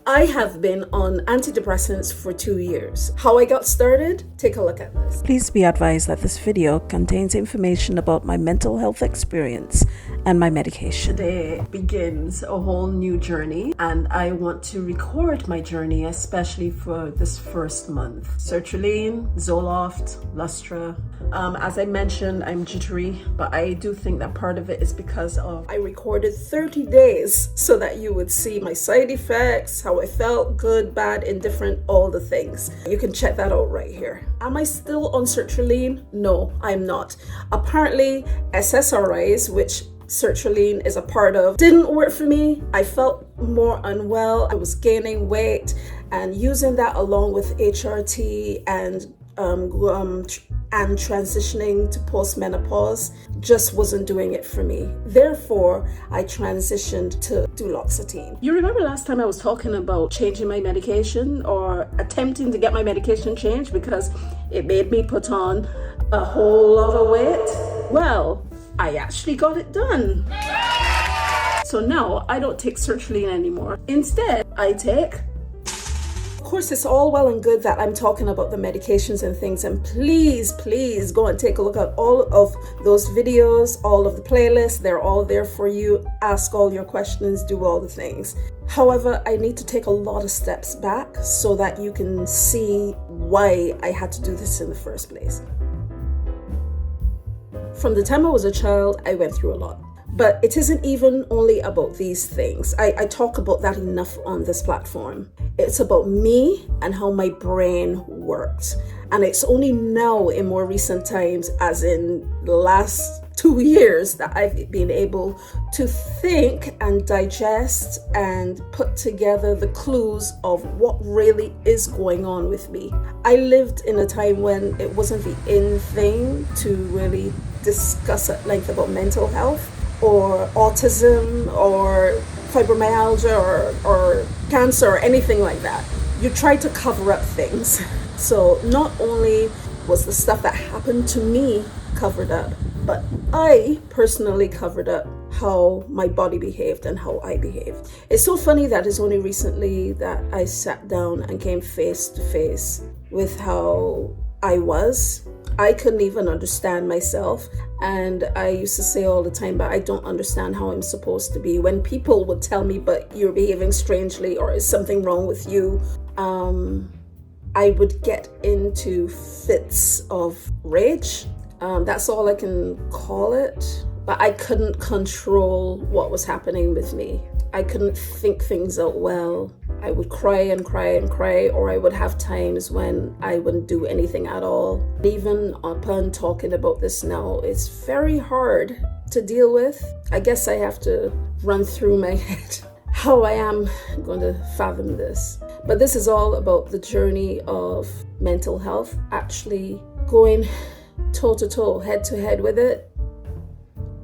I have been on antidepressants for 2 years. How I got started? Take a look at this. Please be advised that this video contains information about my mental health experience and my medication. Today begins a whole new journey, and I want to record my journey, especially for this first month. Sertraline, Zoloft, Lustra. As I mentioned, I'm jittery, but I do think that part of it is because of I recorded 30 days so that you would see my side effects, how I felt, good, bad, indifferent, all the things. You can check that out right here. Am I still on sertraline? No, I'm not. Apparently, SSRIs, which sertraline is a part of, didn't work for me. I felt more unwell. I was gaining weight, and using that along with HRT and transitioning to postmenopause just wasn't doing it for me. Therefore, I transitioned to duloxetine. You remember last time I was talking about changing my medication or attempting to get my medication changed because it made me put on a whole lot of weight? Well, I actually got it done. So now I don't take sertraline anymore. Instead, I take... Of course, it's all well and good that I'm talking about the medications and things, and please go and take a look at all of those videos, all of the playlists. They're all there for you. Ask all your questions, do all the things. However, I need to take a lot of steps back so that you can see why I had to do this in the first place. From the time I was a child, I went through a lot. But it isn't even only about these things. I talk about that enough on this platform. It's about me and how my brain worked. And it's only now in more recent times, as in the last 2 years, that I've been able to think and digest and put together the clues of what really is going on with me. I lived in a time when it wasn't the in thing to really discuss at length about mental health, or autism, or fibromyalgia, or cancer, or anything like that. You try to cover up things. So not only was the stuff that happened to me covered up, but I personally covered up how my body behaved and how I behaved. It's so funny that it's only recently that I sat down and came face to face with how I was. I couldn't even understand myself, and I used to say all the time, but I don't understand how I'm supposed to be. When people would tell me, but you're behaving strangely, or is something wrong with you, I would get into fits of rage. That's all I can call it. But I couldn't control what was happening with me. I couldn't think things out well. I would cry and cry and cry, or I would have times when I wouldn't do anything at all. Even upon talking about this now, it's very hard to deal with. I guess I have to run through my head how I am going to fathom this. But this is all about the journey of mental health, actually going toe to toe, head to head with it.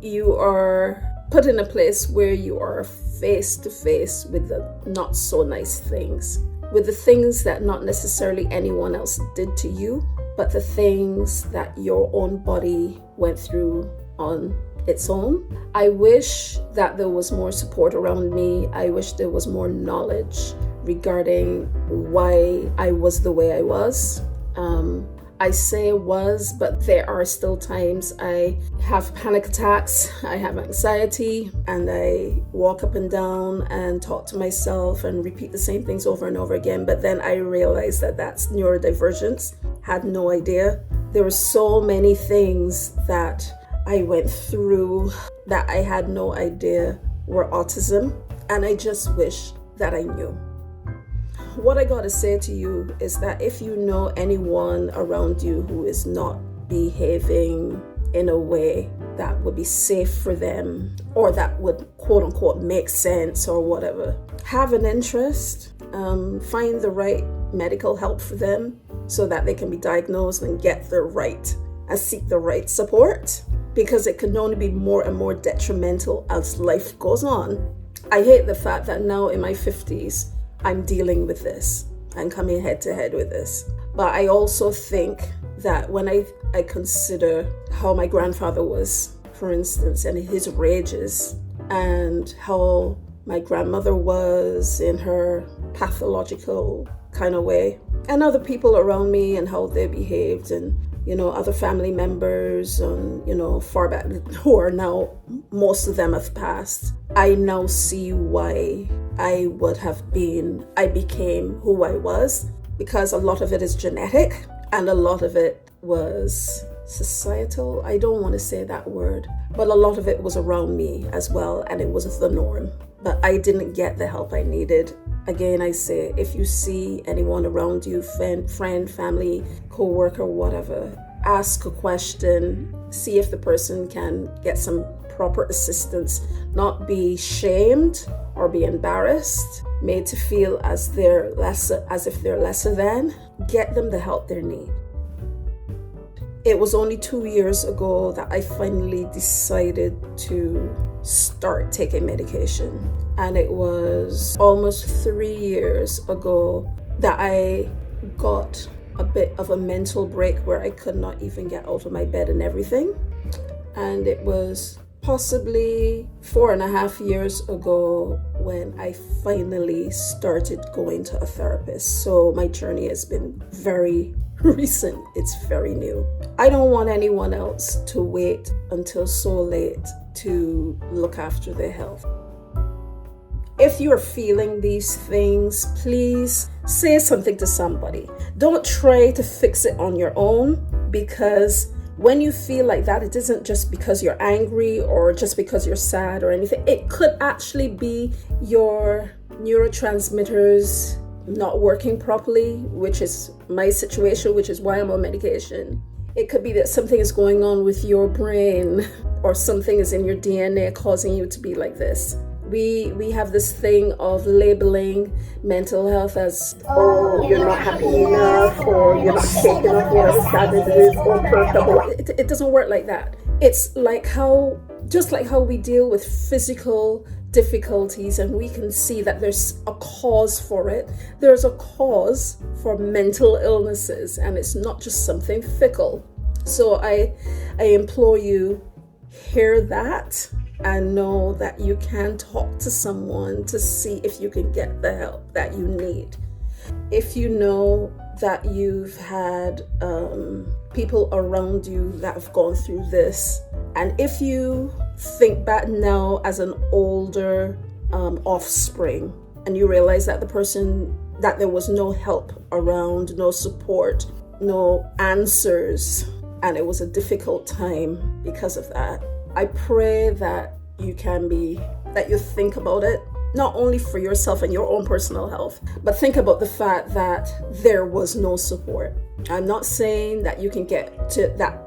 You are put in a place where you are face to face with the not so nice things, with the things that not necessarily anyone else did to you, but the things that your own body went through on its own. I wish that there was more support around me. I wish there was more knowledge regarding why I was the way I was. I say was, but there are still times I have panic attacks, I have anxiety, and I walk up and down and talk to myself and repeat the same things over and over again. But then I realized that that's neurodivergence. Had no idea. There were so many things that I went through that I had no idea were autism, and I just wish that I knew. What I gotta say to you is that if you know anyone around you who is not behaving in a way that would be safe for them, or that would quote unquote make sense or whatever, have an interest, find the right medical help for them so that they can be diagnosed and get the right and seek the right support, because it can only be more and more detrimental as life goes on. I hate the fact that now in my 50s, I'm dealing with this and coming head to head with this. But I also think that when I consider how my grandfather was, for instance, and his rages, and how my grandmother was in her pathological kind of way. And other people around me and how they behaved, and other family members, and far back, who are now, most of them have passed. I now see why I became who I was, because a lot of it is genetic and a lot of it was societal. I don't want to say that word, but a lot of it was around me as well, and it was the norm. But I didn't get the help I needed. Again, I say, if you see anyone around you, friend, family, co-worker, whatever, ask a question, see if the person can get some proper assistance, not be shamed or be embarrassed, made to feel as if they're lesser than. Get them the help they need. It was only 2 years ago that I finally decided to start taking medication. And it was almost 3 years ago that I got a bit of a mental break where I could not even get out of my bed and everything. And it was possibly 4.5 years ago when I finally started going to a therapist. So my journey has been very recent. It's very new. I don't want anyone else to wait until so late to look after their health. If you're feeling these things, please say something to somebody. Don't try to fix it on your own, because when you feel like that, it isn't just because you're angry or just because you're sad or anything. It could actually be your neurotransmitters not working properly, which is my situation, which is why I'm on medication. It could be that something is going on with your brain, or something is in your DNA causing you to be like this. We have this thing of labeling mental health as, you're not happy enough, or you're not shaking off whatever standard it is, or perfect. It doesn't work like that. It's like just like how we deal with physical difficulties, and we can see that there's a cause for it. There's a cause for mental illnesses, and it's not just something fickle. So I implore you, hear that and know that you can talk to someone to see if you can get the help that you need. If you know that you've had people around you that have gone through this, and if you think back now as an older offspring, and you realize that that there was no help around, no support, no answers, and it was a difficult time because of that, I pray that you think about it, not only for yourself and your own personal health, but think about the fact that there was no support. I'm not saying that you can get to that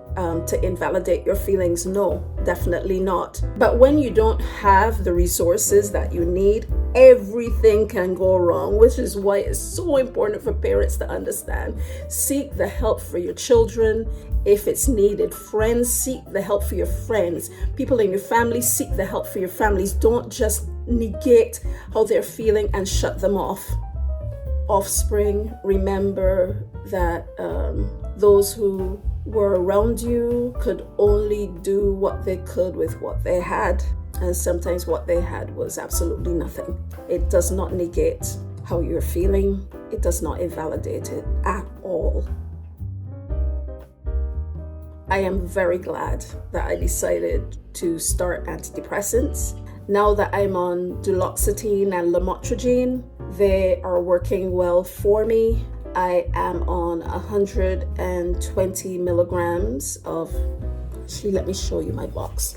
to invalidate your feelings. No, definitely not. But when you don't have the resources that you need, everything can go wrong, which is why it's so important for parents to understand. Seek the help for your children if it's needed. Friends, seek the help for your friends. People in your family, seek the help for your families. Don't just negate how they're feeling and shut them off. Offspring, remember that those who were around you could only do what they could with what they had. And sometimes what they had was absolutely nothing. It does not negate how you're feeling. It does not invalidate it at all. I am very glad that I decided to start antidepressants. Now that I'm on duloxetine and lamotrigine, they are working well for me. I am on 120 milligrams of, actually let me show you my box.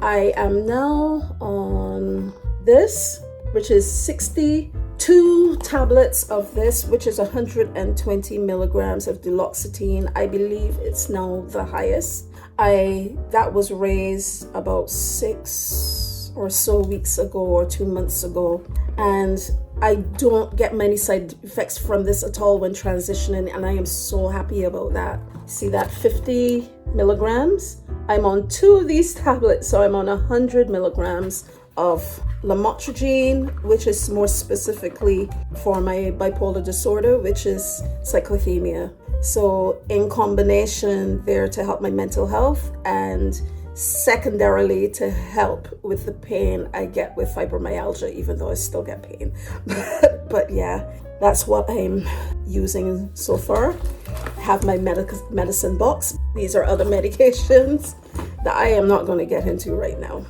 I am now on this, which is 62 tablets of this, which is 120 milligrams of duloxetine. I believe it's now the highest. That was raised about 6 or so weeks ago or 2 months ago, and I don't get many side effects from this at all when transitioning, and I am so happy about that. See that 50 milligrams? I'm on 2 of these tablets, so I'm on 100 milligrams of lamotrigine, which is more specifically for my bipolar disorder, which is cyclothymia. So in combination, they're to help my mental health and secondarily to help with the pain I get with fibromyalgia, even though I still get pain. But yeah, that's what I'm using so far. I have my medicine box. These are other medications that I am not going to get into right now.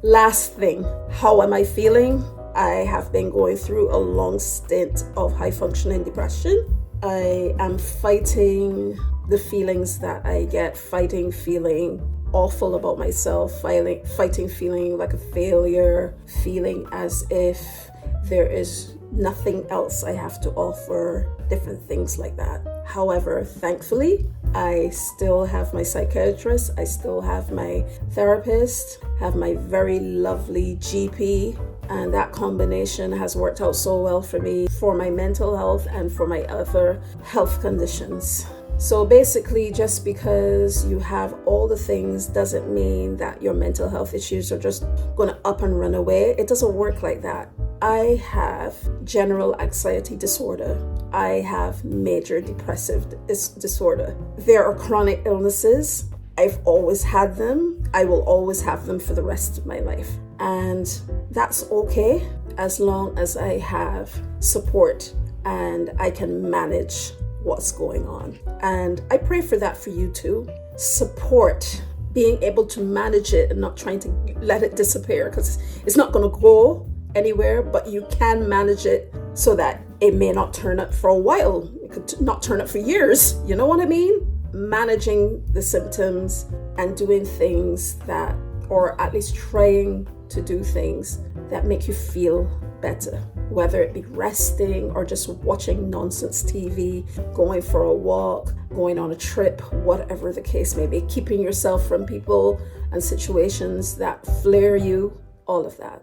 Last thing, how am I feeling? I have been going through a long stint of high functioning depression. I am fighting the feelings that I get, fighting feeling awful about myself, fighting feeling like a failure, feeling as if there is nothing else I have to offer, different things like that. However, thankfully, I still have my psychiatrist, I still have my therapist, have my very lovely GP, and that combination has worked out so well for me, for my mental health and for my other health conditions. So basically, just because you have all the things doesn't mean that your mental health issues are just going to up and run away. It doesn't work like that. I have general anxiety disorder. I have major depressive disorder. There are chronic illnesses. I've always had them. I will always have them for the rest of my life. And that's okay as long as I have support and I can manage what's going on. And I pray for that for you too. Support, being able to manage it and not trying to let it disappear, because it's not going to go anywhere, but you can manage it so that it may not turn up for a while. It could not turn up for years. You know what I mean? Managing the symptoms and doing things that, or at least trying to do things that make you feel better, whether it be resting or just watching nonsense TV, going for a walk, going on a trip, whatever the case may be, keeping yourself from people and situations that flare you, all of that.